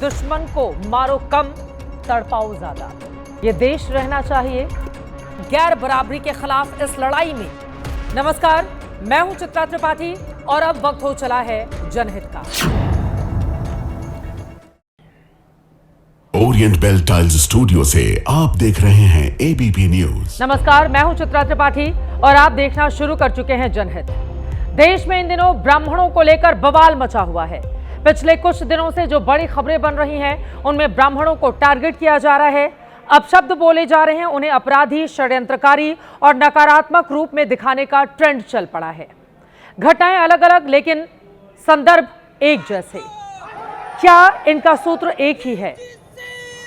दुश्मन को मारो कम, तड़पाओ ज्यादा। ये देश रहना चाहिए गैर बराबरी के खिलाफ इस लड़ाई में। नमस्कार, मैं हूं चित्रा त्रिपाठी और अब वक्त हो चला है जनहित का। ओरिएंट बेल टाइल्स स्टूडियो से आप देख रहे हैं एबीपी न्यूज। नमस्कार, मैं हूं चित्रा त्रिपाठी और आप देखना शुरू कर चुके हैं जनहित। देश में इन दिनों ब्राह्मणों को लेकर बवाल मचा हुआ है। पिछले कुछ दिनों से जो बड़ी खबरें बन रही हैं उनमें ब्राह्मणों को टारगेट किया जा रहा है, अपशब्द बोले जा रहे हैं, उन्हें अपराधी, षड्यंत्रकारी और नकारात्मक रूप में दिखाने का ट्रेंड चल पड़ा है। घटनाएं अलग अलग लेकिन संदर्भ एक जैसे। क्या इनका सूत्र एक ही है?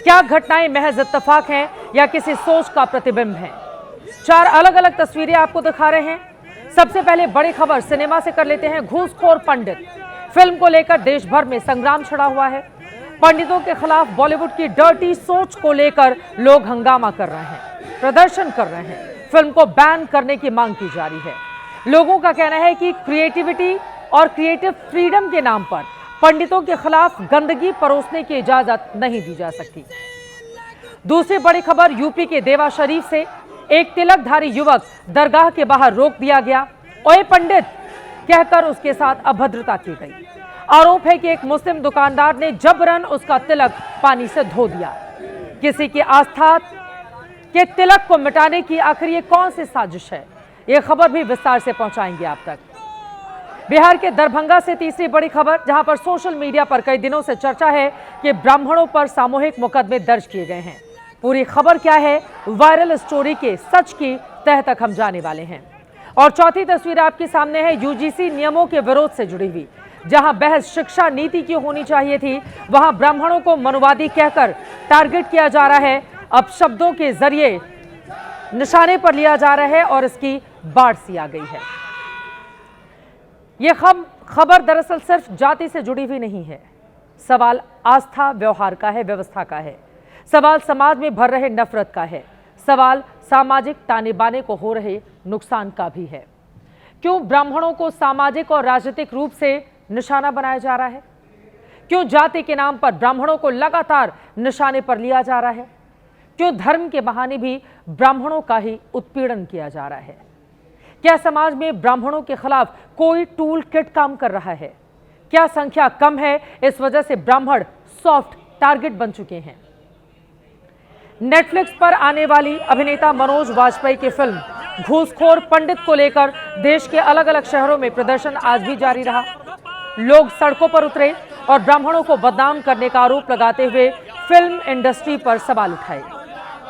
क्या घटनाएं महज इत्तेफाक हैं या किसी सोच का प्रतिबिंब है? चार अलग अलग तस्वीरें आपको दिखा रहे हैं। सबसे पहले बड़ी खबर सिनेमा से कर लेते हैं। घूसखोर पंडित फिल्म को लेकर देश भर में संग्राम छिड़ा हुआ है। पंडितों के खिलाफ बॉलीवुड की डर्टी सोच को लेकर लोग हंगामा कर रहे हैं, प्रदर्शन कर रहे हैं, फिल्म को बैन करने की मांग की जा रही है। लोगों का कहना है कि क्रिएटिविटी और क्रिएटिव फ्रीडम के नाम पर पंडितों के खिलाफ गंदगी परोसने की इजाजत नहीं दी जा सकती। दूसरी बड़ी खबर यूपी के देवा शरीफ से एक तिलकधारी युवक दरगाह के बाहर रोक दिया गया। ओए पंडित कहकर उसके साथ अभद्रता की गई। आरोप है कि एक मुस्लिम दुकानदार ने जबरन उसका तिलक पानी से धो दिया। किसी की आस्था के तिलक को मिटाने की आखिर ये कौन सी साजिश है? ये खबर भी विस्तार से पहुंचाएंगे आप तक। बिहार के दरभंगा से तीसरी बड़ी खबर, जहां पर सोशल मीडिया पर कई दिनों से चर्चा है कि ब्राह्मणों पर सामूहिक मुकदमे दर्ज किए गए हैं। पूरी खबर क्या है, वायरल स्टोरी के सच की तह तक हम जाने वाले हैं। और चौथी तस्वीर आपके सामने है यूजीसी नियमों के विरोध से जुड़ी हुई। जहां बहस शिक्षा नीति की होनी चाहिए थी, वहां ब्राह्मणों को मनुवादी कहकर टारगेट किया जा रहा है, अपशब्दों के जरिए निशाने पर लिया जा रहा है और इसकी बाढ़ सी आ गई है। यह खबर दरअसल सिर्फ जाति से जुड़ी हुई नहीं है। सवाल आस्था व्यवहार का है, व्यवस्था का है। सवाल समाज में भर रहे नफरत का है। सवाल सामाजिक ताने बाने को हो रहे नुकसान का भी है। क्यों ब्राह्मणों को सामाजिक और राजनीतिक रूप से निशाना बनाया जा रहा है? क्यों जाति के नाम पर ब्राह्मणों को लगातार निशाने पर लिया जा रहा है? क्यों धर्म के बहाने भी ब्राह्मणों का ही उत्पीड़न किया जा रहा है? क्या समाज में ब्राह्मणों के खिलाफ कोई टूल किट काम कर रहा है? क्या संख्या कम है, इस वजह से ब्राह्मण सॉफ्ट टारगेट बन चुके हैं? नेटफ्लिक्स पर आने वाली अभिनेता मनोज वाजपेयी की फिल्म घूसखोर पंडित को लेकर देश के अलग अलग शहरों में प्रदर्शन आज भी जारी रहा। लोग सड़कों पर उतरे और ब्राह्मणों को बदनाम करने का आरोप लगाते हुए फिल्म इंडस्ट्री पर सवाल उठाए।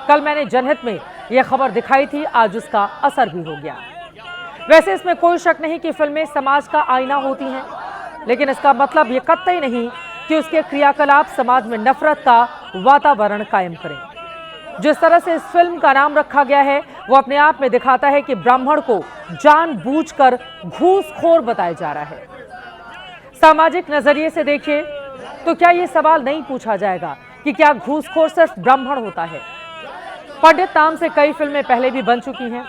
कल मैंने जनहित में यह खबर दिखाई थी, आज उसका असर भी हो गया। वैसे इसमें कोई शक नहीं कि फिल्में समाज का आईना होती हैं, लेकिन इसका मतलब ये कतई नहीं कि उसके क्रियाकलाप समाज में नफरत का वातावरण कायम करें। जिस तरह से इस फिल्म का नाम रखा गया है वो अपने आप में दिखाता है कि ब्राह्मण को जानबूझकर घूसखोर बताया जा रहा है। सामाजिक नजरिए से देखिए तो क्या ये सवाल नहीं पूछा जाएगा कि क्या घूसखोर सिर्फ ब्राह्मण होता है? पंडित नाम से कई फिल्में पहले भी बन चुकी हैं।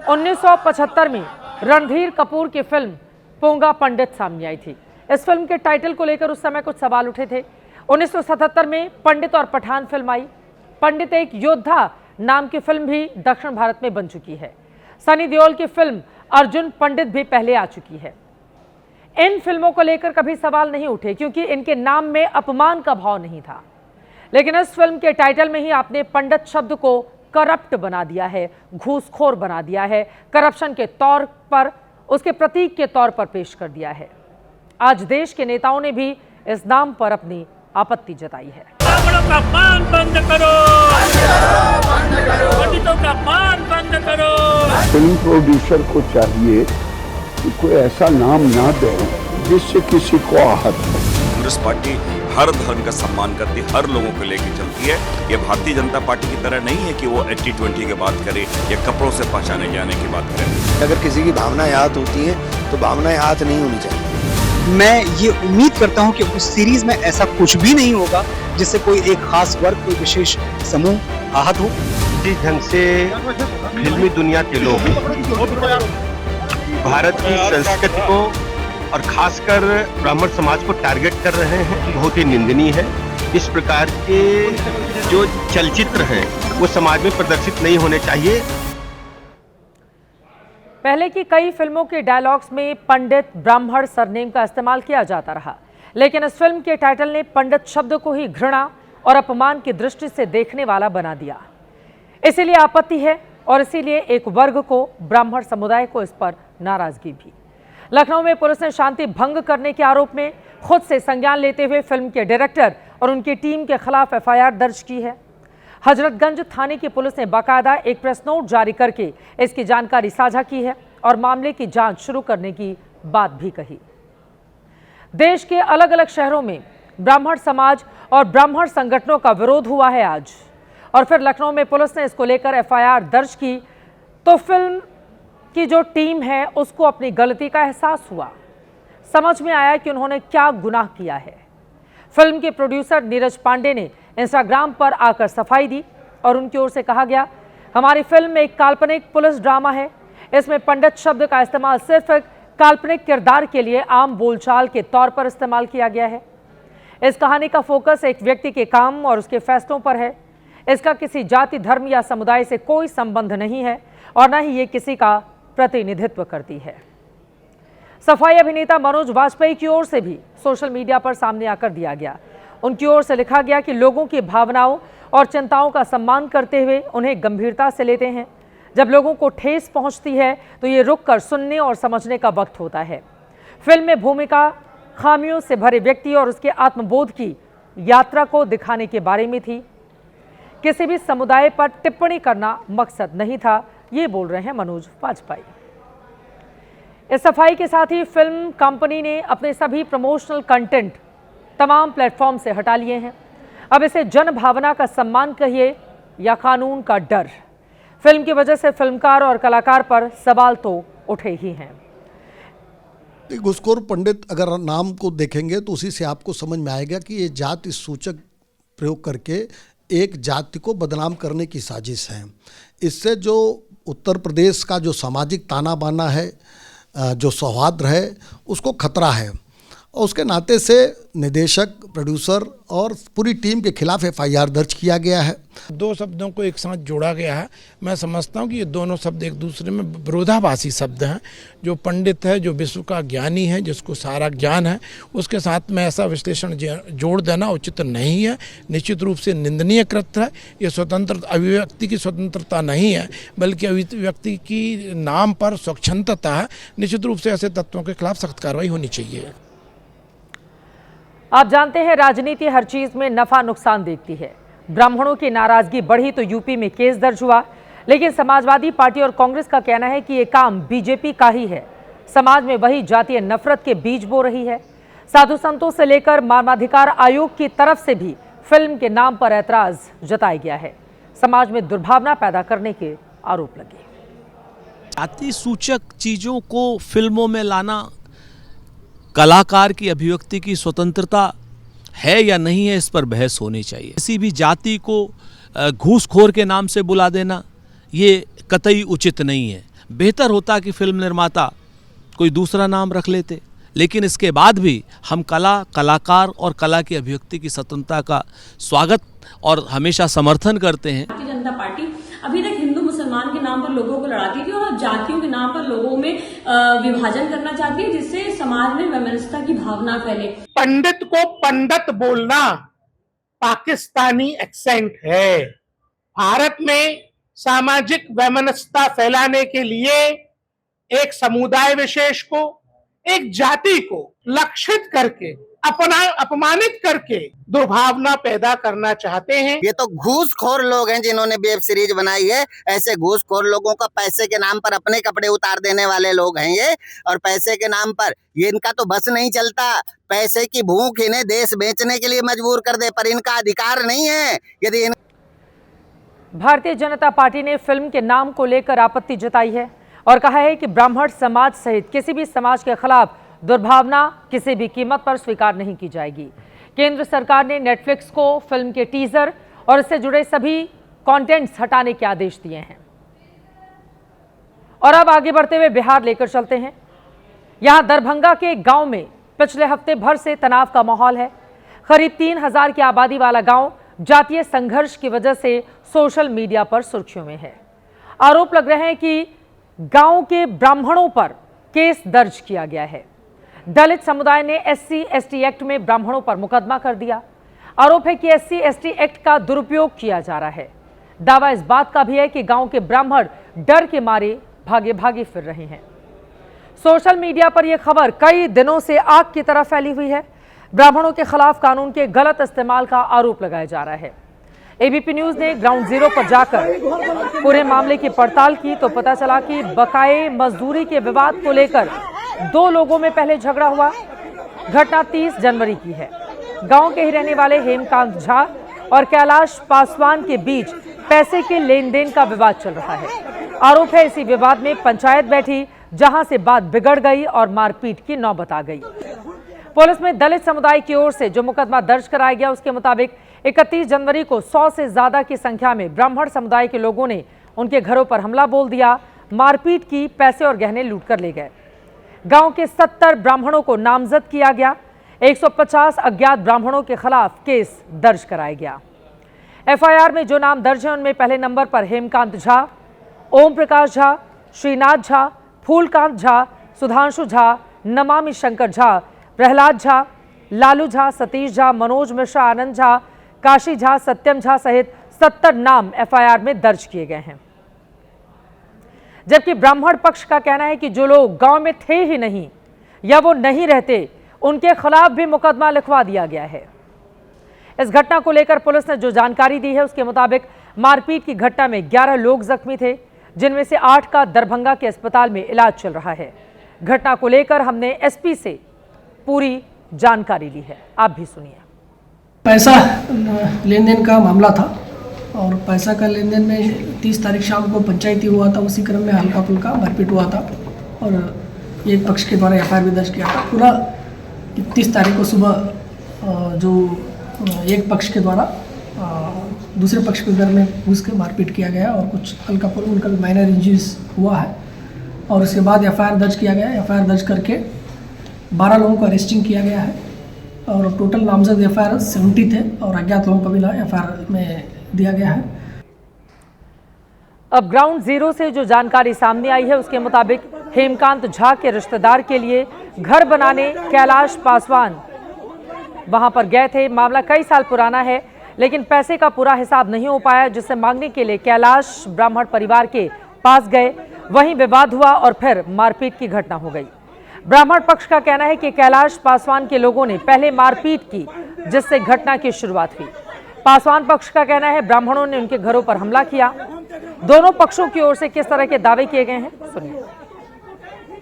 1975 में रणधीर कपूर की फिल्म पोंगा पंडित सामने आई थी। इस फिल्म के टाइटल को लेकर उस समय कुछ सवाल उठे थे। 1977 में पंडित और पठान फिल्म आई। पंडित एक योद्धा नाम की फिल्म भी दक्षिण भारत में बन चुकी है। सनी देओल की फिल्म अर्जुन पंडित भी पहले आ चुकी है। इन फिल्मों को लेकर कभी सवाल नहीं उठे क्योंकि इनके नाम में अपमान का भाव नहीं था। लेकिन इस फिल्म के टाइटल में ही आपने पंडित शब्द को करप्ट बना दिया है, घूसखोर बना दिया है, करप्शन के तौर पर, उसके प्रतीक के तौर पर पेश कर दिया है। आज देश के नेताओं ने भी इस नाम पर अपनी आपत्ति जताई है। ब्राह्मणों का मान बंद करो, पंडितों का मान बंद करो। फिल्म प्रोड्यूसर को चाहिए कि कोई ऐसा नाम ना दे जिससे किसी को आहत हो। कांग्रेस पार्टी हर धर्म का सम्मान करती है, हर लोगों को लेकर चलती है। ये भारतीय जनता पार्टी की तरह नहीं है कि वो 80-20 की बात करे या कपड़ों से पहचाने जाने की बात करे। अगर किसी की भावनाएं आहत होती हैं तो भावनाएं आहत नहीं होनी चाहिए। मैं ये उम्मीद करता हूं कि उस सीरीज में ऐसा कुछ भी नहीं होगा जिससे कोई एक खास वर्ग, कोई विशेष समूह आहत हो। जिस ढंग से फिल्मी दुनिया के लोग भारत की संस्कृति को और खासकर ब्राह्मण समाज को टारगेट कर रहे हैं, बहुत ही निंदनीय है। इस प्रकार के जो चलचित्र हैं वो समाज में प्रदर्शित नहीं होने चाहिए। पहले की कई फिल्मों के डायलॉग्स में पंडित ब्राह्मण सरनेम का इस्तेमाल किया जाता रहा, लेकिन इस फिल्म के टाइटल ने पंडित शब्द को ही घृणा और अपमान की दृष्टि से देखने वाला बना दिया। इसीलिए आपत्ति है और इसीलिए एक वर्ग को, ब्राह्मण समुदाय को, इस पर नाराजगी भी। लखनऊ में पुलिस ने शांति भंग करने के आरोप में खुद से संज्ञान लेते हुए फिल्म के डायरेक्टर और उनकी टीम के खिलाफ एफआईआर दर्ज की है। हजरतगंज थाने की पुलिस ने बाकायदा एक प्रेस नोट जारी करके इसकी जानकारी साझा की है और मामले की जांच शुरू करने की बात भी कही। देश के अलग अलग शहरों में ब्राह्मण समाज और ब्राह्मण संगठनों का विरोध हुआ है आज, और फिर लखनऊ में पुलिस ने इसको लेकर एफआईआर दर्ज की तो फिल्म की जो टीम है उसको अपनी गलती का एहसास हुआ। समझ में आया कि उन्होंने क्या गुनाह किया है। फिल्म के प्रोड्यूसर नीरज पांडे ने इंस्टाग्राम पर आकर सफाई दी और उनकी ओर से कहा गया, हमारी फिल्म एक काल्पनिक पुलिस ड्रामा है। इसमें पंडित शब्द का इस्तेमाल सिर्फ एक काल्पनिक किरदार के लिए आम बोलचाल के तौर पर इस्तेमाल किया गया है। इस कहानी का फोकस एक व्यक्ति के काम और उसके फैसलों पर है। इसका किसी जाति, धर्म या समुदाय से कोई संबंध नहीं है और न ही ये किसी का प्रतिनिधित्व करती है। सफाई अभिनेता मनोज वाजपेयी की ओर से भी सोशल मीडिया पर सामने आकर दिया गया। उनकी ओर से लिखा गया कि लोगों की भावनाओं और चिंताओं का सम्मान करते हुए उन्हें गंभीरता से लेते हैं। जब लोगों को ठेस पहुंचती है तो ये रुक कर सुनने और समझने का वक्त होता है। फिल्म में भूमिका खामियों से भरे व्यक्ति और उसके आत्मबोध की यात्रा को दिखाने के बारे में थी। किसी भी समुदाय पर टिप्पणी करना मकसद नहीं था, ये बोल रहे हैं मनोज वाजपेयी। इस सफाई के साथ ही फिल्म कंपनी ने अपने सभी प्रमोशनल कंटेंट तमाम प्लेटफॉर्म से हटा लिए हैं। अब इसे जन भावना का सम्मान कहिए या कानून का डर, फिल्म की वजह से फिल्मकार और कलाकार पर सवाल तो उठे ही हैं। घूसखोर पंडित अगर नाम को देखेंगे तो उसी से आपको समझ में आएगा कि ये जाति सूचक प्रयोग करके एक जाति को बदनाम करने की साजिश है। इससे जो उत्तर प्रदेश का जो सामाजिक ताना बाना है, जो सौहार्द है, उसको खतरा है और उसके नाते से निदेशक, प्रोड्यूसर और पूरी टीम के खिलाफ एफआईआर दर्ज किया गया है। दो शब्दों को एक साथ जोड़ा गया है। मैं समझता हूँ कि ये दोनों शब्द एक दूसरे में विरोधाभासी शब्द हैं। जो पंडित है, जो विश्व का ज्ञानी है, जिसको सारा ज्ञान है, उसके साथ में ऐसा विश्लेषण जोड़ देना उचित नहीं है, निश्चित रूप से निंदनीय कृत्य है। ये स्वतंत्र अभिव्यक्ति की स्वतंत्रता नहीं है, बल्कि अभिव्यक्ति की नाम पर स्वच्छंदता है। निश्चित रूप से ऐसे तत्वों के खिलाफ सख्त कार्रवाई होनी चाहिए। आप जानते हैं राजनीति हर चीज में नफा नुकसान देखती है। ब्राह्मणों की नाराजगी बढ़ी तो यूपी में केस दर्ज हुआ, लेकिन समाजवादी पार्टी और कांग्रेस का कहना है कि ये काम बीजेपी का ही है। समाज में वही जातीय नफरत के बीज बो रही है। साधु संतों से लेकर मानवाधिकार आयोग की तरफ से भी फिल्म के नाम पर ऐतराज जताया गया है। समाज में दुर्भावना पैदा करने के आरोप लगे। जाति सूचक चीजों को फिल्मों में लाना कलाकार की अभिव्यक्ति की स्वतंत्रता है या नहीं है, इस पर बहस होनी चाहिए। किसी भी जाति को घूसखोर के नाम से बुला देना ये कतई उचित नहीं है। बेहतर होता कि फिल्म निर्माता कोई दूसरा नाम रख लेते, लेकिन इसके बाद भी हम कलाकार और कला की अभिव्यक्ति की स्वतंत्रता का स्वागत और हमेशा समर्थन करते हैं। भारतीय जनता पार्टी अभी तक हिंदू मुसलमान के नाम पर लोगों को लड़ाती थी और जातियों के नाम पर लोगों में विभाजन करना चाहती है, जिससे समाज में वैमनस्यता की भावना फैले। पंडित को पंडित बोलना पाकिस्तानी एक्सेंट है। भारत में सामाजिक वैमनस्यता फैलाने के लिए एक समुदाय विशेष को, एक जाति को लक्षित करके, अपमानित करके दुर्भावना पैदा करना चाहते हैं। ये तो घूसखोर लोग हैं जिन्होंने वेब सीरीज बनाई है। ऐसे घूसखोर लोगों का पैसे के नाम पर अपने कपड़े उतार देने वाले लोग हैं ये, और पैसे के नाम पर ये इनका तो बस नहीं चलता। पैसे की भूख इन्हें देश बेचने के लिए मजबूर कर दे, पर इनका अधिकार नहीं है। यदि भारतीय जनता पार्टी ने फिल्म के नाम को लेकर आपत्ति जताई है और कहा है कि ब्राह्मण समाज सहित किसी भी समाज के खिलाफ दुर्भावना किसी भी कीमत पर स्वीकार नहीं की जाएगी। केंद्र सरकार ने नेटफ्लिक्स को फिल्म के टीजर और इससे जुड़े सभी कंटेंट्स हटाने के आदेश दिए हैं। और अब आगे बढ़ते हुए बिहार लेकर चलते हैं। यहां दरभंगा के एक गांव में पिछले हफ्ते भर से तनाव का माहौल है। करीब 3000 की आबादी वाला गांव जातीय संघर्ष की वजह से सोशल मीडिया पर सुर्खियों में है। आरोप लग रहे हैं कि गांव के ब्राह्मणों पर केस दर्ज किया गया है। दलित समुदाय ने SC/ST एक्ट में ब्राह्मणों पर मुकदमा कर दिया। आरोप है कि SC/ST एक्ट का दुरुपयोग किया जा रहा है। दावा इस बात का भी है कि गांव के ब्राह्मण डर के मारे भागे भागे फिर रहे हैं। सोशल मीडिया पर यह खबर कई दिनों से आग की तरह फैली हुई है। ब्राह्मणों के खिलाफ कानून के गलत इस्तेमाल का आरोप लगाया जा रहा है। एबीपी न्यूज ने ग्राउंड जीरो पर जाकर पूरे मामले की पड़ताल की तो पता चला कि बकाये मजदूरी के विवाद को लेकर 2 लोगों में पहले झगड़ा हुआ। घटना 30 जनवरी की है। गांव के ही रहने वाले हेमकांत झा और कैलाश पासवान के बीच पैसे के लेन देन का विवाद चल रहा है। आरोप है इसी विवाद में पंचायत बैठी, जहां से बात बिगड़ गई और मारपीट की नौबत आ गई। पुलिस में दलित समुदाय की ओर से जो मुकदमा दर्ज कराया गया उसके मुताबिक 31 जनवरी को 100 से ज्यादा की संख्या में ब्राह्मण समुदाय के लोगों ने उनके घरों पर हमला बोल दिया, मारपीट की, पैसे और गहने लूट कर ले गए। गांव के 70 ब्राह्मणों को नामजद किया गया। 150 अज्ञात ब्राह्मणों के खिलाफ केस दर्ज कराया गया। FIR में जो नाम दर्ज है उनमें पहले नंबर पर हेमकांत झा, ओम प्रकाश झा, श्रीनाथ झा, फूलकांत झा, सुधांशु झा, नमामि शंकर झा, प्रहलाद झा, लालू झा, सतीश झा, मनोज मिश्रा, आनंद झा, काशी झा, सत्यम झा सहित 70 नाम FIR में दर्ज किए गए हैं। जबकि ब्राह्मण पक्ष का कहना है कि जो लोग गांव में थे ही नहीं या वो नहीं रहते, उनके खिलाफ भी मुकदमा लिखवा दिया गया है। इस घटना को लेकर पुलिस ने जो जानकारी दी है उसके मुताबिक मारपीट की घटना में 11 लोग जख्मी थे, जिनमें से 8 का दरभंगा के अस्पताल में इलाज चल रहा है। घटना को लेकर हमने SP से पूरी जानकारी ली है, आप भी सुनिए। पैसा लेन देन का मामला था और पैसा का लेन देन में 30 तारीख शाम को पंचायती हुआ था। उसी क्रम में हल्का फुल्का मारपीट हुआ था और एक पक्ष के द्वारा FIR भी दर्ज किया था। पूरा 31 तारीख को सुबह जो एक पक्ष के द्वारा दूसरे पक्ष के घर में घुस के मारपीट किया गया और कुछ हल्का फुल्का माइनर इंजरीज हुआ है और उसके बाद FIR दर्ज किया गया। FIR दर्ज करके 12 लोगों को अरेस्टिंग किया गया है और टोटल नामजद FIR 70 थे और अज्ञात लोगों को भी FIR में दिया गया है। अब ग्राउंड जीरो से जो जानकारी सामने आई है उसके मुताबिक हेमकांत झा के रिश्तेदार के लिए घर बनाने कैलाश पासवान वहां पर गए थे। मामला कई साल पुराना है, लेकिन पैसे का पूरा हिसाब नहीं हो पाया, जिससे मांगने के लिए कैलाश ब्राह्मण परिवार के पास गए। वहीं विवाद हुआ और फिर मारपीट की घटना हो गई। ब्राह्मण पक्ष का कहना है कि कैलाश पासवान के लोगों ने पहले मारपीट की, जिससे घटना की शुरुआत हुई। पासवान पक्ष का कहना है ब्राह्मणों ने उनके घरों पर हमला किया। दोनों पक्षों की ओर से किस तरह के दावे किए गए हैं, सुनिए।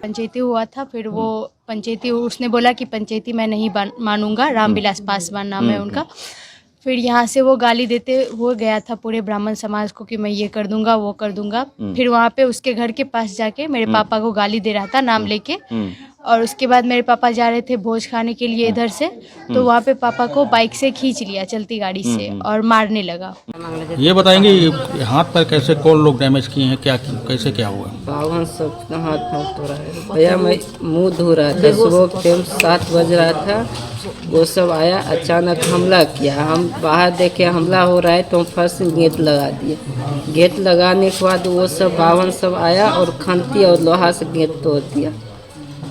पंचायती हुआ था, फिर वो पंचायती उसने बोला कि पंचायती मैं नहीं मानूंगा, रामविलास पासवान नाम है उनका। फिर यहाँ से वो गाली देते हुए गया था पूरे ब्राह्मण समाज को कि मैं ये कर दूंगा वो कर दूंगा। फिर वहाँ पे उसके घर के पास जाके मेरे पापा को गाली दे रहा था नाम लेके। और उसके बाद मेरे पापा जा रहे थे भोज खाने के लिए इधर से, तो वहाँ पे पापा को बाइक से खींच लिया चलती गाड़ी से और मारने लगा। ये बताएंगे हाथ पर कैसे कौन लोग डैमेज किए हैं, क्या कैसे क्या हुआ? बावन सब हाथ में तो रहा है भैया। मैं मुंह धो रहा था, सुबह के टाइम 7 बज रहा था। वो सब आया, अचानक हमला किया। हम बाहर देखे हमला हो रहा है तो हम फर्स्ट गेट लगा दिए। गेट लगाने के बाद वो सब 52 सब आया और खंती और लोहा से गेट तोड़ दिया।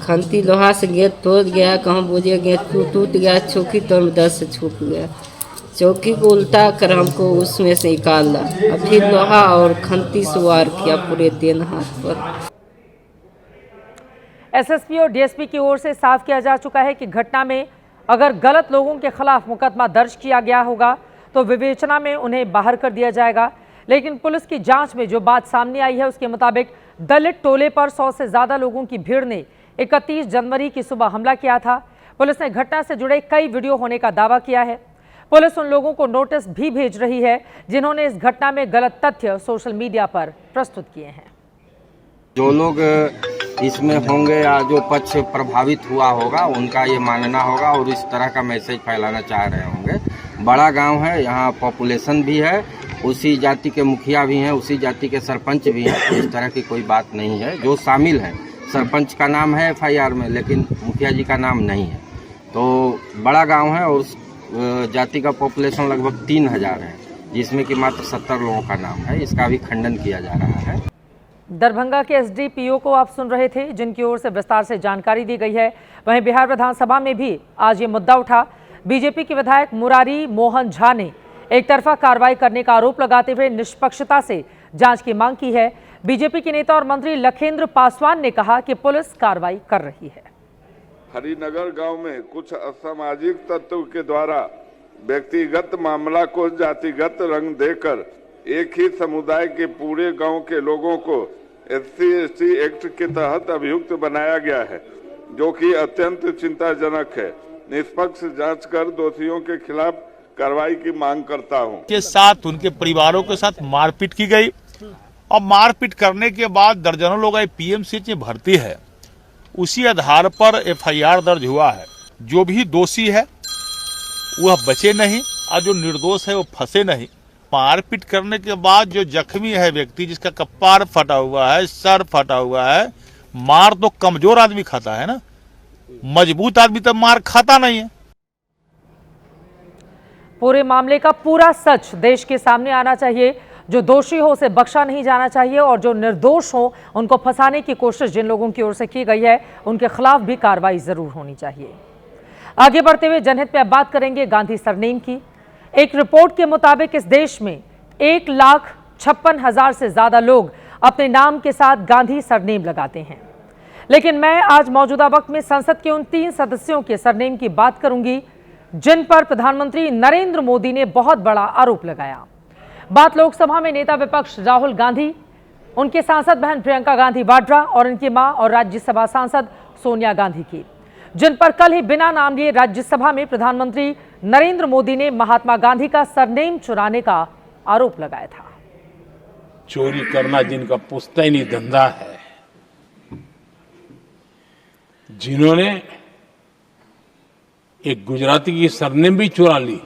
खंती लोहा से गेट तोड़ गया, कहाँ बोझे गेट टूट गया। चौकी तो दर से छूट गया। चौकी को उल्टा कर हमको उसमें से निकाला। अब फिर लोहा और खंती से वार किया पूरे दिन हाथ पर। SSP और DSP की ओर से साफ किया जा चुका है कि घटना में अगर गलत लोगों के खिलाफ मुकदमा दर्ज किया गया होगा तो विवेचना में उन्हें बाहर कर दिया जाएगा। लेकिन पुलिस की जांच में जो बात सामने आई है उसके मुताबिक दलित टोले पर 100 से ज्यादा लोगों की भीड़ ने 31 जनवरी की सुबह हमला किया था। पुलिस ने घटना से जुड़े कई वीडियो होने का दावा किया है। पुलिस उन लोगों को नोटिस भी भेज रही है जिन्होंने इस घटना में गलत तथ्य सोशल मीडिया पर प्रस्तुत किए हैं। जो लोग इसमें होंगे या जो पक्ष प्रभावित हुआ होगा उनका ये मानना होगा और इस तरह का मैसेज फैलाना चाह रहे होंगे। बड़ा गांव है, यहाँ पॉपुलेशन भी है, उसी जाति के मुखिया भी हैं, उसी जाति के सरपंच भी हैं। इस तरह की कोई बात नहीं है। जो शामिल हैं सरपंच का नाम है FIR में, लेकिन मुखिया जी का नाम नहीं है। तो बड़ा गांव है और उस जाति का पॉपुलेशन लगभग 3000 है, जिसमें कि मात्र 70 लोगों का नाम है। इसका भी खंडन किया जा रहा है। दरभंगा के SDPO को आप सुन रहे थे, जिनकी ओर से विस्तार से जानकारी दी गई है। वहीं बिहार विधानसभा में भी आज ये मुद्दा उठा। बीजेपी के विधायक मुरारी मोहन झा ने एक तरफा कार्रवाई करने का आरोप लगाते हुए निष्पक्षता से जांच की मांग की है। बीजेपी के नेता और मंत्री लखेंद्र पासवान ने कहा कि पुलिस कार्रवाई कर रही है। हरिनगर गांव में कुछ असामाजिक तत्व के द्वारा व्यक्तिगत मामला को जातिगत रंग देकर एक ही समुदाय के पूरे गांव के लोगों को SC/ST एक्ट के तहत अभियुक्त बनाया गया है, जो कि अत्यंत चिंताजनक है। निष्पक्ष जांच कर दोषियों के खिलाफ कार्रवाई की मांग करता हूं। के साथ उनके परिवारों के साथ मारपीट की गई और मारपीट करने के बाद दर्जनों लोग PMCH में भर्ती है। उसी आधार पर FIR दर्ज हुआ है। जो भी दोषी है वह बचे नहीं और जो निर्दोष है वो फंसे नहीं। मारपीट करने के बाद जो जख्मी है व्यक्ति, जिसका कपार फटा हुआ है, सर फटा हुआ है, मार तो कमजोर आदमी खाता है ना, मजबूत आदमी तो मार खाता नहीं है। पूरे मामले का पूरा सच देश के सामने आना चाहिए। जो दोषी हो उसे बख्शा नहीं जाना चाहिए और जो निर्दोष हो उनको फंसाने की कोशिश जिन लोगों की ओर से की गई है उनके खिलाफ भी कार्रवाई जरूर होनी चाहिए। आगे बढ़ते हुए जनहित में अब बात करेंगे गांधी सरनेम की। एक रिपोर्ट के मुताबिक इस देश में 1,56,000 से ज्यादा लोग अपने नाम के साथ गांधी सरनेम लगाते हैं। लेकिन मैं आज मौजूदा वक्त में संसद के उन 3 सदस्यों के सरनेम की बात करूंगी जिन पर प्रधानमंत्री नरेंद्र मोदी ने बहुत बड़ा आरोप लगाया। बात लोकसभा में नेता विपक्ष राहुल गांधी, उनके सांसद बहन प्रियंका गांधी वाड्रा और इनकी मां और राज्यसभा सांसद सोनिया गांधी की, जिन पर कल ही बिना नाम लिए राज्यसभा में प्रधानमंत्री नरेंद्र मोदी ने महात्मा गांधी का सरनेम चुराने का आरोप लगाया था। चोरी करना जिनका पुश्तैनी धंधा है, जिन्होंने एक गुजराती की सरनेम भी चुरा ली,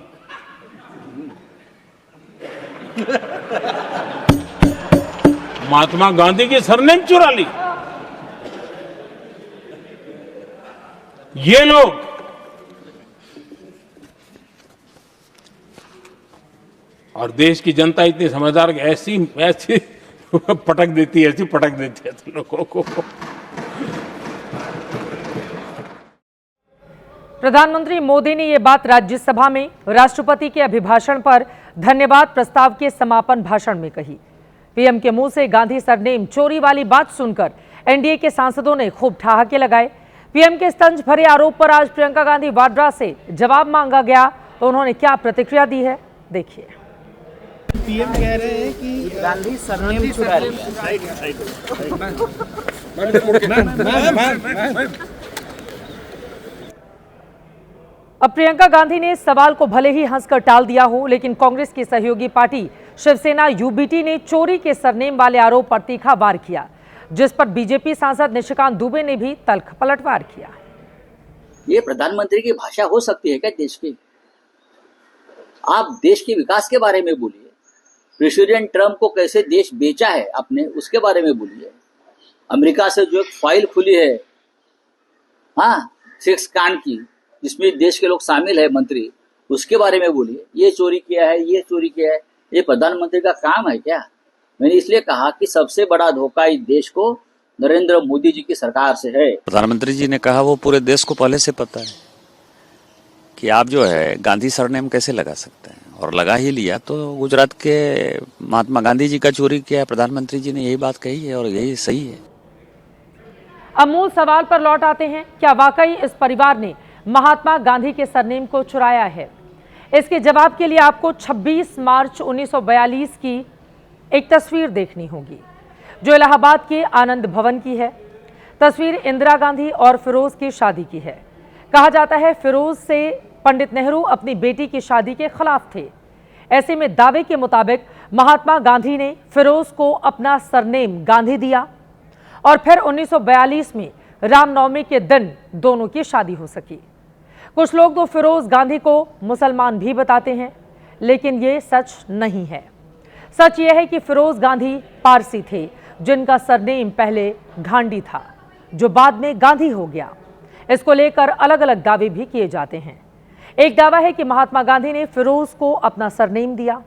महात्मा गांधी की सरनेम चुरा ली, ये लोग और देश की जनता इतनी समझदार कि ऐसी पटक देती है, ऐसी पटक देती है लोगों को। प्रधानमंत्री मोदी ने ये बात राज्यसभा में राष्ट्रपति के अभिभाषण पर धन्यवाद प्रस्ताव के समापन भाषण में कही। पीएम के मुंह से गांधी सरनेम चोरी वाली बात सुनकर एनडीए के सांसदों ने खूब ठहाके लगाए। पीएम के तंज भरे आरोप पर आज प्रियंका गांधी वाड्रा से जवाब मांगा गया तो उन्होंने क्या प्रतिक्रिया दी है, देखिए। पीएम कह रहे हैं कि गांधी सरनेम चुरा लिया। अब प्रियंका गांधी ने इस सवाल को भले ही हंसकर टाल दिया हो, लेकिन कांग्रेस की सहयोगी पार्टी शिवसेना UBT ने चोरी के सरनेम वाले आरोप पर तीखा वार किया, जिस पर बीजेपी सांसद निशिकांत दुबे ने भी तल्ख पलटवार किया। ये प्रधानमंत्री की भाषा हो सकती है क्या देश की? आप देश के विकास के बारे में बोलिए, प्रेसिडेंट ट्रम्प को कैसे देश बेचा है आपने उसके बारे में बोलिए, अमेरिका से जो एक फाइल खुली है, हाँ, 6 कांड की, जिसमें देश के लोग शामिल है मंत्री, उसके बारे में बोलिए। ये चोरी किया है, ये चोरी किया है, ये प्रधानमंत्री का काम है क्या? मैंने इसलिए कहा कि सबसे बड़ा धोखा इस देश को नरेंद्र मोदी जी की सरकार से है। प्रधानमंत्री जी ने कहा वो पूरे देश को पहले से पता है कि आप जो है गांधी सरनेम कैसे लगा सकते हैं, और लगा ही लिया तो गुजरात के महात्मा गांधी जी का चोरी किया है। प्रधानमंत्री जी ने यही बात कही है और यही सही है। अब मूल सवाल पर लौट आते हैं, क्या वाकई इस परिवार ने महात्मा गांधी के सरनेम को चुराया है? इसके जवाब के लिए आपको 26 मार्च 1942 की एक तस्वीर देखनी होगी, जो इलाहाबाद के आनंद भवन की है। तस्वीर इंदिरा गांधी और फिरोज की शादी की है। कहा जाता है फिरोज से पंडित नेहरू अपनी बेटी की शादी के खिलाफ थे। ऐसे में दावे के मुताबिक महात्मा गांधी ने फिरोज को अपना सरनेम गांधी दिया और फिर 1942 में रामनवमी के दिन दोनों की शादी हो सकी। कुछ लोग तो फिरोज गांधी को मुसलमान भी बताते हैं, लेकिन ये सच नहीं है। सच ये है कि फिरोज गांधी पारसी थे, जिनका सरनेम पहले गांधी था। जो बाद में गांधी हो गया। इसको लेकर अलग अलग दावे भी किए जाते हैं। एक दावा है कि महात्मा गांधी ने फिरोज को अपना सरनेम दिया।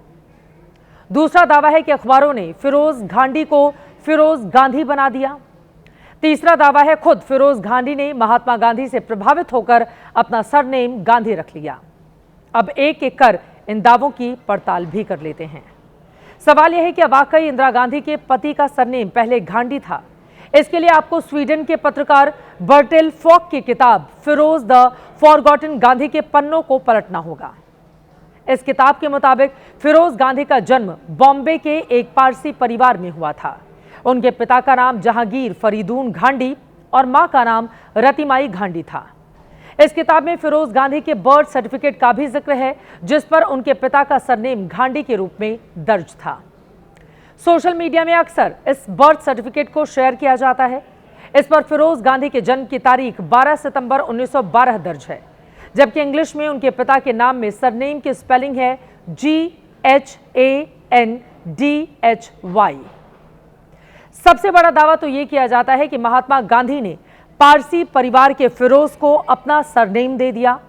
दूसरा दावा है कि अखबारों ने फिरोज गांधी को फिरोज गांधी बना दिया। तीसरा दावा है खुद फिरोज गांधी ने महात्मा गांधी से प्रभावित होकर अपना सरनेम गांधी रख लिया। अब एक एक कर इन दावों की पड़ताल भी कर लेते हैं। सवाल यह है कि वाकई इंदिरा गांधी के पति का सरनेम पहले गांधी था। इसके लिए आपको स्वीडन के पत्रकार बर्टेल फॉक की किताब फिरोज द फॉरगॉटन गांधी के पन्नों को पलटना होगा। इस किताब के मुताबिक फिरोज गांधी का जन्म बॉम्बे के एक पारसी परिवार में हुआ था। उनके पिता का नाम जहांगीर फरीदून गांधी और मां का नाम रतिमाई गांधी था। इस किताब में फिरोज गांधी के बर्थ सर्टिफिकेट का भी जिक्र है, जिस पर उनके पिता का सरनेम गांधी के रूप में दर्ज था। सोशल मीडिया में अक्सर इस बर्थ सर्टिफिकेट को शेयर किया जाता है। इस पर फिरोज गांधी के जन्म की तारीख 12 सितंबर 1912 दर्ज है, जबकि इंग्लिश में उनके पिता के नाम में सरनेम की स्पेलिंग है GHANDHY। सबसे बड़ा दावा तो यह किया जाता है कि महात्मा गांधी ने पारसी परिवार के फिरोज को अपना सरनेम दे दिया,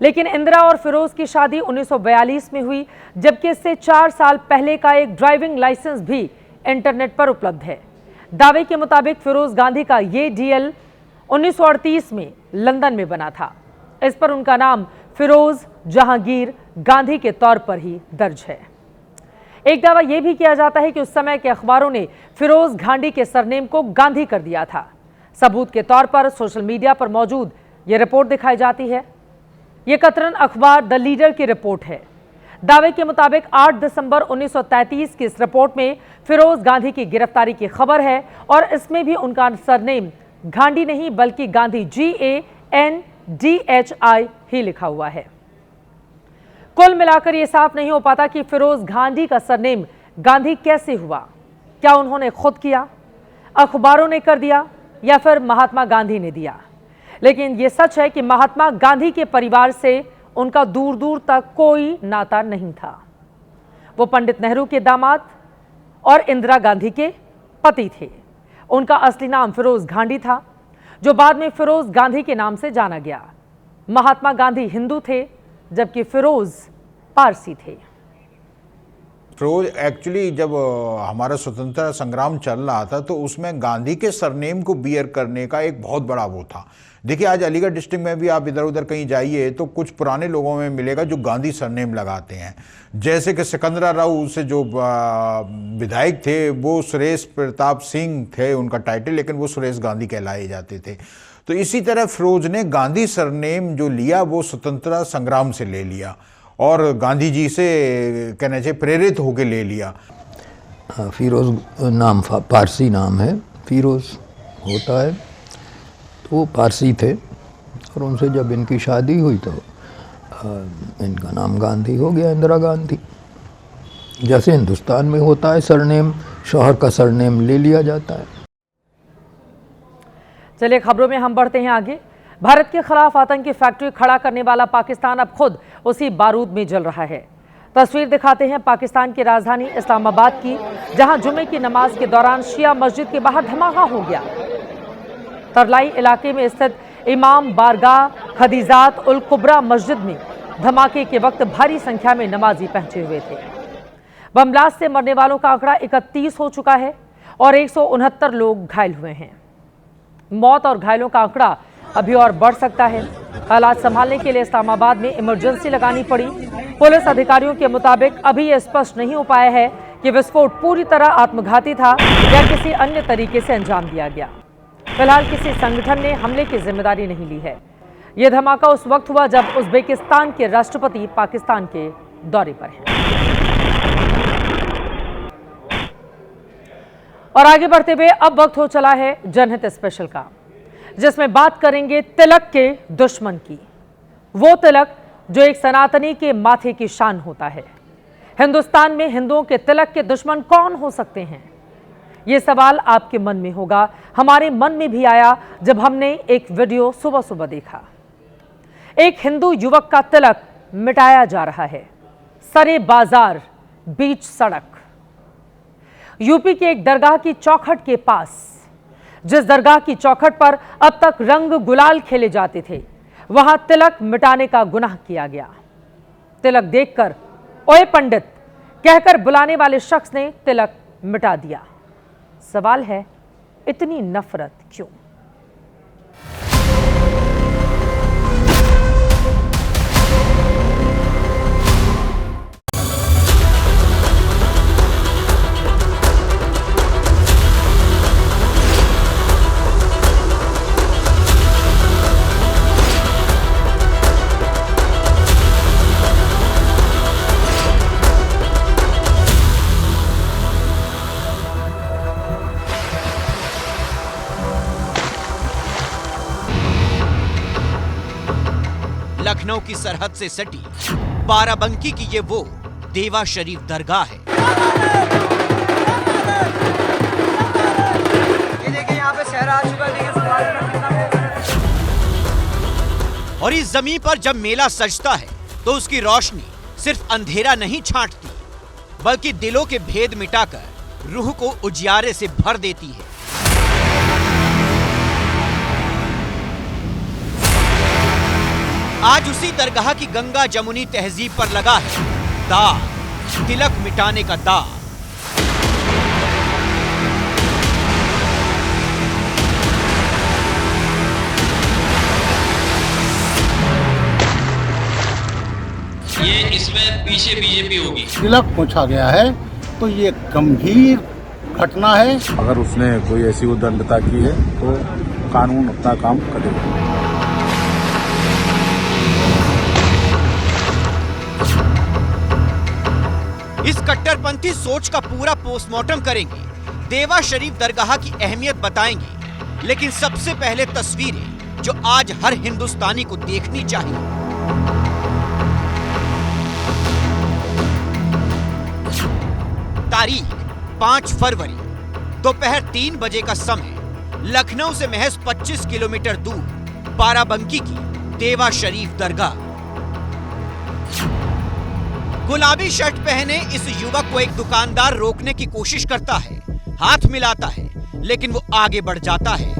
लेकिन इंदिरा और फिरोज की शादी 1942 में हुई, जबकि इससे 4 साल पहले का एक ड्राइविंग लाइसेंस भी इंटरनेट पर उपलब्ध है। दावे के मुताबिक फिरोज गांधी का ये डीएल 1938 में लंदन में बना था। इस पर उनका नाम फिरोज जहांगीर गांधी के तौर पर ही दर्ज है। एक दावा यह भी किया जाता है कि उस समय के अखबारों ने फिरोज गांधी के सरनेम को गांधी कर दिया था। सबूत के तौर पर सोशल मीडिया पर मौजूद यह रिपोर्ट दिखाई जाती है। यह कतरन अखबार द लीडर की रिपोर्ट है। दावे के मुताबिक 8 दिसंबर 1933 की इस रिपोर्ट में फिरोज गांधी की गिरफ्तारी की खबर है और इसमें भी उनका सरनेम गांधी नहीं बल्कि गांधी GANDHI ही लिखा हुआ है। कुल मिलाकर यह साफ नहीं हो पाता कि फिरोज गांधी का सरनेम गांधी कैसे हुआ। क्या उन्होंने खुद किया, अखबारों ने कर दिया या फिर महात्मा गांधी ने दिया? लेकिन यह सच है कि महात्मा गांधी के परिवार से उनका दूर दूर तक कोई नाता नहीं था। वो पंडित नेहरू के दामाद और इंदिरा गांधी के पति थे। उनका असली नाम फिरोज गांधी था, जो बाद में फिरोज गांधी के नाम से जाना गया। महात्मा गांधी हिंदू थे, जबकि फिरोज पारसी थे। फिरोज एक्चुअली जब हमारा स्वतंत्रता संग्राम चल रहा था तो उसमें गांधी के सरनेम को बियर करने का एक बहुत बड़ा वो था। देखिए, आज अलीगढ़ डिस्ट्रिक्ट में भी आप इधर उधर कहीं जाइए तो कुछ पुराने लोगों में मिलेगा जो गांधी सरनेम लगाते हैं। जैसे कि सिकंदरा राव से जो विधायक थे वो सुरेश प्रताप सिंह थे उनका टाइटल, लेकिन वो सुरेश गांधी कहलाए जाते थे। तो इसी तरह फिरोज ने गांधी सरनेम जो लिया वो स्वतंत्रता संग्राम से ले लिया और गांधी जी से कहना चाहिए प्रेरित होकर ले लिया। फिरोज नाम पारसी नाम है, फिरोज होता है, तो वो पारसी थे और उनसे जब इनकी शादी हुई तो इनका नाम गांधी हो गया, इंदिरा गांधी। जैसे हिंदुस्तान में होता है सरनेम, शौहर का सरनेम ले लिया जाता है। चलिए खबरों में हम बढ़ते हैं आगे। भारत के खिलाफ आतंकी फैक्ट्री खड़ा करने वाला पाकिस्तान अब खुद उसी बारूद में जल रहा है। तस्वीर दिखाते हैं पाकिस्तान की राजधानी इस्लामाबाद की, जहां जुमे की नमाज के दौरान शिया मस्जिद के बाहर धमाका हो गया। तरलाई इलाके में स्थित इमाम बारगाह खदीजात उल कुबरा मस्जिद में धमाके के वक्त भारी संख्या में नमाजी पहुंचे हुए थे। बम ब्लास्ट से मरने वालों का आंकड़ा 31 हो चुका है और 169 लोग घायल हुए हैं। मौत और घायलों का आंकड़ा अभी और बढ़ सकता है। हालात संभालने के लिए इस्लामाबाद में इमरजेंसी लगानी पड़ी। पुलिस अधिकारियों के मुताबिक अभी यह स्पष्ट नहीं हो पाया है कि विस्फोट पूरी तरह आत्मघाती था या किसी अन्य तरीके से अंजाम दिया गया। फिलहाल किसी संगठन ने हमले की जिम्मेदारी नहीं ली है। यह धमाका उस वक्त हुआ जब उज्बेकिस्तान के राष्ट्रपति पाकिस्तान के दौरे पर हैं। और आगे बढ़ते हुए अब वक्त हो चला है जनहित स्पेशल का, जिसमें बात करेंगे तिलक के दुश्मन की। वो तिलक जो एक सनातनी के माथे की शान होता है। हिंदुस्तान में हिंदुओं के तिलक के दुश्मन कौन हो सकते हैं? ये सवाल आपके मन में होगा, हमारे मन में भी आया जब हमने एक वीडियो सुबह सुबह देखा। एक हिंदू युवक का तिलक मिटाया जा रहा है, सरे बाजार, बीच सड़क, यूपी के एक दरगाह की चौखट के पास, जिस दरगाह की चौखट पर अब तक रंग गुलाल खेले जाते थे, वहां तिलक मिटाने का गुनाह किया गया। तिलक देखकर ओए पंडित कहकर बुलाने वाले शख्स ने तिलक मिटा दिया। सवाल है, इतनी नफरत क्यों? लखनऊ की सरहद से सटी बाराबंकी की ये वो देवा शरीफ दरगाह है। ये देखिए यहाँ पे शहर आ चुका है। और इस जमीन पर जब मेला सजता है तो उसकी रोशनी सिर्फ अंधेरा नहीं छांटती, बल्कि दिलों के भेद मिटाकर रूह को उजियारे से भर देती है। आज उसी दरगाह की गंगा जमुनी तहजीब पर लगा है दाग, तिलक मिटाने का दाग। ये इसमें पीछे बीजेपी होगी। तिलक पहुंचा गया है तो ये गंभीर घटना है। अगर उसने कोई ऐसी उद्दंडता की है तो कानून अपना काम करेगा। इस कट्टरपंथी सोच का पूरा पोस्टमार्टम करेंगे, देवा शरीफ दरगाह की अहमियत बताएंगे, लेकिन सबसे पहले तस्वीरें जो आज हर हिंदुस्तानी को देखनी चाहिए। तारीख 5 फरवरी, दोपहर 3 बजे का समय। लखनऊ से महज 25 किलोमीटर दूर बाराबंकी की देवा शरीफ दरगाह। गुलाबी शर्ट पहने इस युवक को एक दुकानदार रोकने की कोशिश करता है, हाथ मिलाता है, लेकिन वो आगे बढ़ जाता है।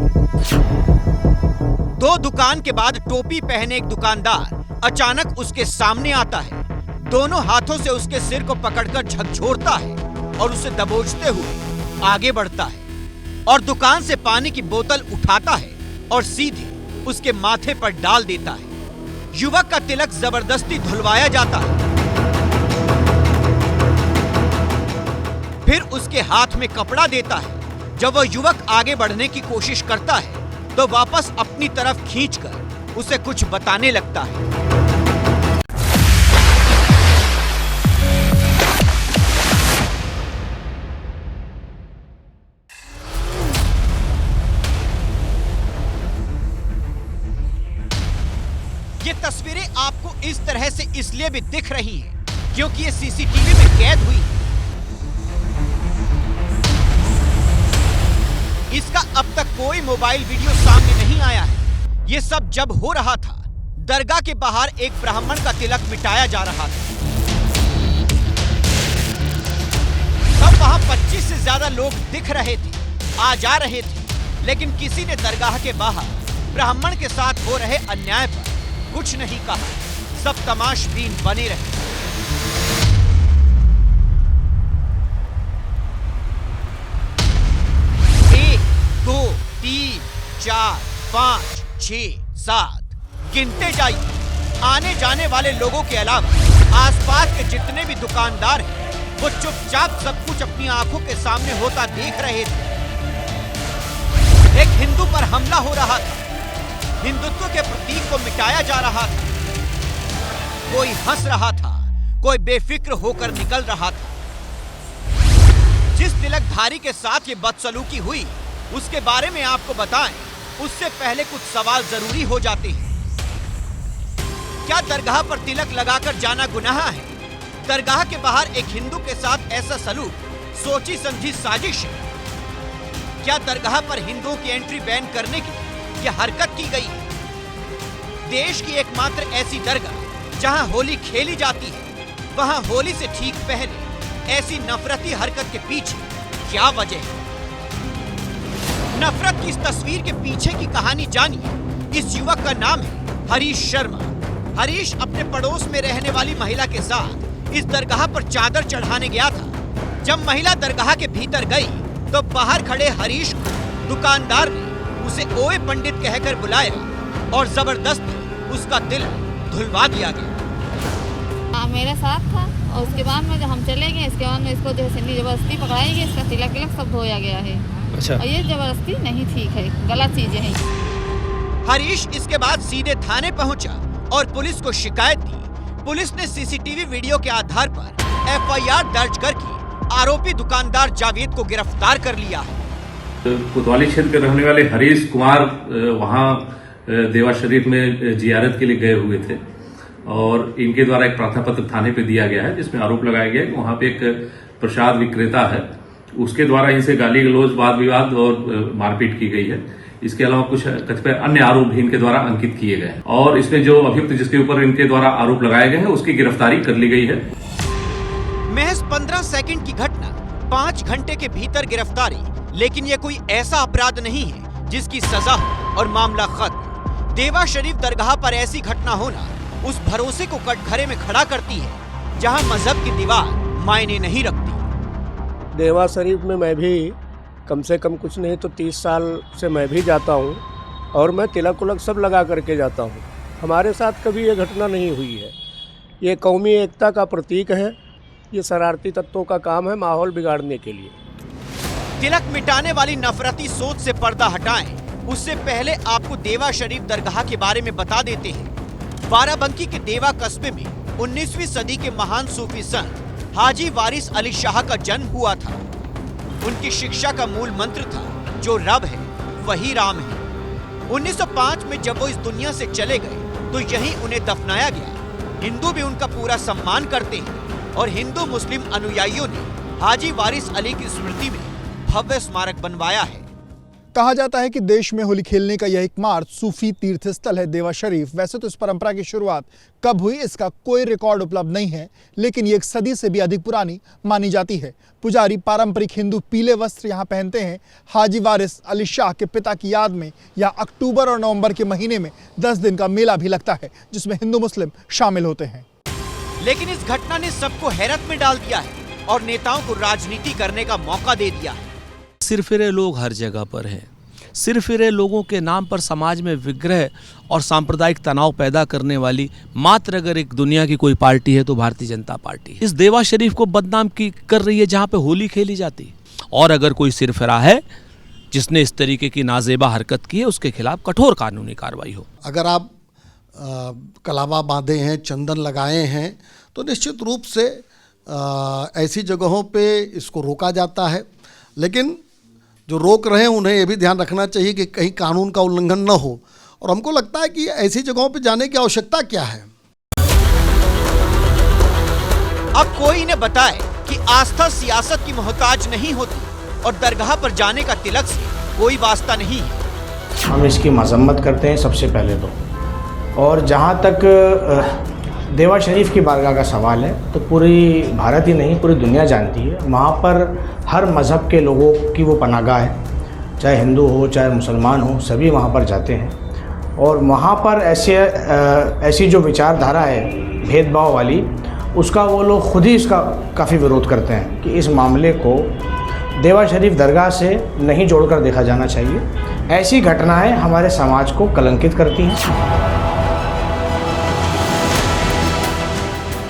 2 दुकान के बाद टोपी पहने एक दुकानदार अचानक उसके सामने आता है, दोनों हाथों से उसके सिर को पकड़कर झकझोरता है और उसे दबोचते हुए आगे बढ़ता है और दुकान से पानी की बोतल उठाता है और सीधे उसके माथे पर डाल देता है। युवक का तिलक जबरदस्ती धुलवाया जाता है। फिर उसके हाथ में कपड़ा देता है। जब वह युवक आगे बढ़ने की कोशिश करता है तो वापस अपनी तरफ खींचकर उसे कुछ बताने लगता है। ये तस्वीरें आपको इस तरह से इसलिए भी दिख रही हैं क्योंकि ये सीसीटीवी में कैद हुई है। इसका अब तक कोई मोबाइल वीडियो सामने नहीं आया है। ये सब जब हो रहा था, दरगाह के बाहर एक ब्राह्मण का तिलक मिटाया जा रहा था। तब वहां 25 से ज्यादा लोग दिख रहे थे, आ जा रहे थे, लेकिन किसी ने दरगाह के बाहर ब्राह्मण के साथ हो रहे अन्याय पर कुछ नहीं कहा। सब तमाशबीन बने रहे। 2, 3, 4, 5, 6, 7 गिनते जाइए। आने जाने वाले लोगों के अलावा आसपास के जितने भी दुकानदार हैं, वो चुपचाप सब कुछ अपनी आंखों के सामने होता देख रहे थे। एक हिंदू पर हमला हो रहा था, हिंदुत्व के प्रतीक को मिटाया जा रहा था। कोई हंस रहा था, कोई बेफिक्र होकर निकल रहा था। जिस तिलकधारी के साथ ये बदसलूकी हुई उसके बारे में आपको बताएं, उससे पहले कुछ सवाल जरूरी हो जाते हैं। क्या दरगाह पर तिलक लगाकर जाना गुनाह है? दरगाह के बाहर एक हिंदू के साथ ऐसा सलूक सोची समझी साजिश है? क्या दरगाह पर हिंदुओं की एंट्री बैन करने की यह हरकत की गई है? देश की एकमात्र ऐसी दरगाह जहां होली खेली जाती है, वहां होली से ठीक पहले ऐसी नफरती हरकत के पीछे क्या वजह है? नफरत की इस तस्वीर के पीछे की कहानी जानिए। इस युवक का नाम है हरीश शर्मा। हरीश अपने पड़ोस में रहने वाली महिला के साथ इस दरगाह पर चादर चढ़ाने गया था। जब महिला दरगाह के भीतर गई तो बाहर खड़े हरीश को दुकानदार ने उसे ओए पंडित कहकर बुलाया और जबरदस्ती उसका दिल धुलवा दिया गया। मेरे साथ था और उसके बाद में जब हम चले गए, इसके बाद में इसको जो है जबरदस्ती पकड़ाई गई, इसका तिलक विलक सब धोया गया है। अच्छा। और ये जबरदस्ती नहीं ठीक है, गलत चीजें हैं। हरीश इसके बाद सीधे थाने पहुंचा और पुलिस को शिकायत दी। पुलिस ने सीसीटीवी वीडियो के आधार पर एफआईआर दर्ज करके आरोपी दुकानदार जावेद को गिरफ्तार कर लिया है। कोतवाली क्षेत्र के रहने वाले हरीश कुमार वहां देवा शरीफ में जियारत के लिए गए हुए थे और इनके द्वारा एक प्रार्थना पत्र थाने पे दिया गया है, जिसमें आरोप लगाया गया है कि वहां पे एक प्रसाद विक्रेता है, उसके द्वारा इनसे गाली गलौज, वाद विवाद और मारपीट की गई है। इसके अलावा कुछ कतिपय अन्य आरोप भी इनके द्वारा अंकित किए गए हैं और इसमें जो अभियुक्त जिसके ऊपर इनके द्वारा आरोप लगाए गए हैं उसकी गिरफ्तारी कर ली गई है। महज 15 सेकंड की घटना, 5 घंटे के भीतर गिरफ्तारी। लेकिन ये कोई ऐसा अपराध नहीं है जिसकी सजा हो और मामला खत्म। देवा शरीफ दरगाह पर ऐसी घटना होना उस भरोसे को कटघरे में खड़ा करती है जहां मजहब की दीवार मायने नहीं रखती। देवा शरीफ में मैं भी कम से कम कुछ नहीं तो 30 साल से मैं भी जाता हूं और मैं तिलक उलक सब लगा करके जाता हूं। हमारे साथ कभी ये घटना नहीं हुई है। ये कौमी एकता का प्रतीक है। ये शरारती तत्वों का काम है माहौल बिगाड़ने के लिए। तिलक मिटाने वाली नफरती सोच से पर्दा हटाएं। उससे पहले आपको देवा शरीफ दरगाह के बारे में बता देते हैं। बाराबंकी के देवा कस्बे में 19वीं सदी के महान सूफी संत हाजी वारिस अली शाह का जन्म हुआ था। उनकी शिक्षा का मूल मंत्र था, जो रब है वही राम है। 1905 में जब वो इस दुनिया से चले गए तो यहीं उन्हें दफनाया गया। हिंदू भी उनका पूरा सम्मान करते हैं और हिंदू मुस्लिम अनुयायियों ने हाजी वारिस अली की स्मृति में भव्य स्मारक बनवाया है। कहा जाता है कि देश में होली खेलने का यह एकमात्र सूफी तीर्थ स्थल है देवा शरीफ। वैसे तो इस परंपरा की शुरुआत कब हुई इसका कोई रिकॉर्ड उपलब्ध नहीं है, लेकिन ये 1 सदी से भी अधिक पुरानी मानी जाती है। पुजारी पारंपरिक हिंदू पीले वस्त्र यहाँ पहनते हैं। हाजी वारिस अली शाह के पिता की याद में यहाँ अक्टूबर और नवंबर के महीने में 10 दिन का मेला भी लगता है, जिसमें हिंदू मुस्लिम शामिल होते हैं। लेकिन इस घटना ने सबको हैरत में डाल दिया है और नेताओं को राजनीति करने का मौका दे दिया है। सिरफिरे लोग हर जगह पर हैं। सिरफिरे लोगों के नाम पर समाज में विग्रह और सांप्रदायिक तनाव पैदा करने वाली मात्र अगर एक दुनिया की कोई पार्टी है तो भारतीय जनता पार्टी इस देवा शरीफ को बदनाम कर रही है, जहां पे होली खेली जाती। और अगर कोई सिरफिरा है जिसने इस तरीके की नाजेबा हरकत की है, उसके खिलाफ कठोर कानूनी कार्रवाई हो। अगर आप कलावा बांधे हैं, चंदन लगाए हैं, तो निश्चित रूप से ऐसी जगहों पे इसको रोका जाता है। लेकिन जो रोक रहे हैं उन्हें ये भी ध्यान रखना चाहिए कि कहीं कानून का उल्लंघन न हो। और हमको लगता है कि ऐसी जगहों पे जाने की आवश्यकता क्या है। अब कोई इन्हें बताए कि आस्था सियासत की मोहताज नहीं होती और दरगाह पर जाने का तिलक से कोई वास्ता नहीं है। हम इसकी मजम्मत करते हैं सबसे पहले तो। और जहाँ तक देवा शरीफ की बारगाह का सवाल है तो पूरी भारत ही नहीं पूरी दुनिया जानती है। वहाँ पर हर मज़हब के लोगों की वो पनाहगाह है, चाहे हिंदू हो चाहे मुसलमान हो, सभी वहाँ पर जाते हैं। और वहाँ पर ऐसी जो विचारधारा है भेदभाव वाली, उसका वो लोग खुद ही इसका काफ़ी विरोध करते हैं कि इस मामले को देवा शरीफ दरगाह से नहीं जोड़कर देखा जाना चाहिए। ऐसी घटनाएं हमारे समाज को कलंकित करती हैं।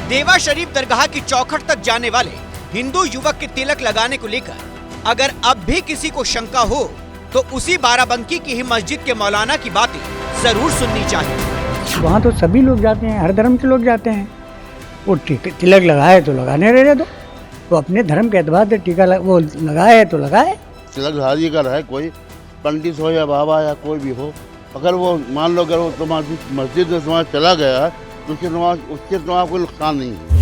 देवा शरीफ दरगाह की चौखट तक जाने वाले हिंदू युवक के तिलक लगाने को लेकर अगर अब भी किसी को शंका हो तो उसी बाराबंकी की ही मस्जिद के मौलाना की बातें जरूर सुननी चाहिए। वहाँ तो सभी लोग जाते हैं, हर धर्म के लोग जाते हैं। वो तिलक लगाए तो लगाने रहे, दो वो अपने धर्म के एतबार से टीका वो लगाए तो लगाए। तिलक हाजी का रहे, कोई पंडित हो या बाबा या कोई भी हो, अगर वो मान लो अगर वो तुम्हारी मस्जिद में तुम्हारा चला गया है तो उसके तुम्हारा कोई नुकसान नहीं है।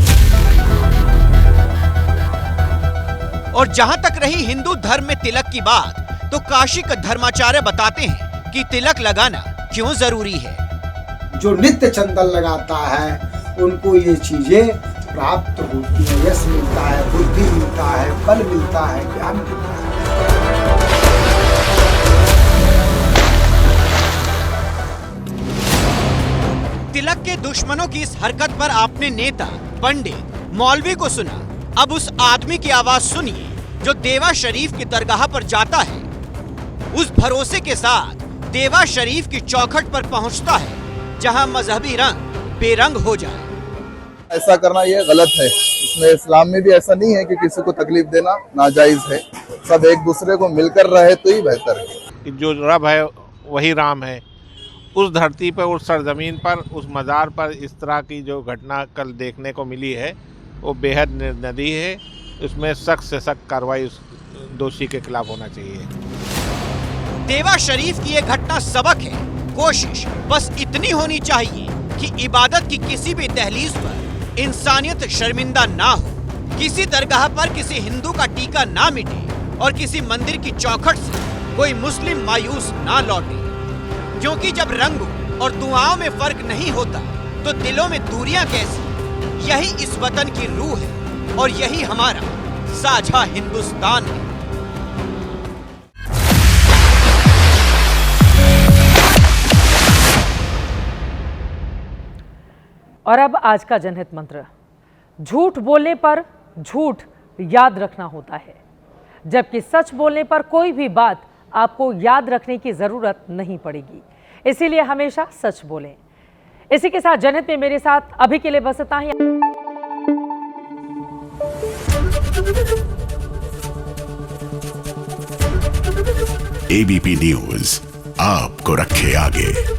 और जहाँ तक रही हिंदू धर्म में तिलक की बात, तो काशी का धर्माचार्य बताते हैं कि तिलक लगाना क्यों जरूरी है। जो नित्य चंदन लगाता है उनको ये चीजें प्राप्त होती है। यश मिलता है, बुद्धि मिलता है, बल मिलता है, ज्ञान मिलता है। तिलक के दुश्मनों की इस हरकत पर आपने नेता, पंडित, मौलवी को सुना। अब उस आदमी की आवाज सुनिए जो देवा शरीफ की दरगाह पर जाता है, उस भरोसे के साथ देवा शरीफ की चौखट पर पहुंचता है जहां मजहबी रंग बेरंग हो जाए। ऐसा करना ये गलत है। इसमें इस्लाम में भी ऐसा नहीं है कि किसी को तकलीफ देना नाजायज है। सब एक दूसरे को मिलकर रहे तो ही बेहतर है। जो रब है वही राम है। उस धरती पर, उस सरजमीन पर, उस मज़ार पर इस तरह की जो घटना कल देखने को मिली है वो बेहद निर्दयी है। इसमें सख्त से सख्त कार्रवाई उस दोषी के खिलाफ होना चाहिए। देवा शरीफ की ये घटना सबक है। कोशिश बस इतनी होनी चाहिए कि इबादत की किसी भी दहलीज पर इंसानियत शर्मिंदा ना हो, किसी दरगाह पर किसी हिंदू का टीका ना मिटे और किसी मंदिर की चौखट से कोई मुस्लिम मायूस ना लौटे। क्योंकि जब रंगों और दुआओं में फर्क नहीं होता तो दिलों में दूरियां कैसी। यही इस वतन की रूह है और यही हमारा साझा हिंदुस्तान है। और अब आज का जनहित मंत्र। झूठ बोलने पर झूठ याद रखना होता है, जबकि सच बोलने पर कोई भी बात आपको याद रखने की जरूरत नहीं पड़ेगी। इसीलिए हमेशा सच बोलें। इसी के साथ जनहित में मेरे साथ अभी के लिए बस इतना ही। एबीपी न्यूज आपको रखे आगे।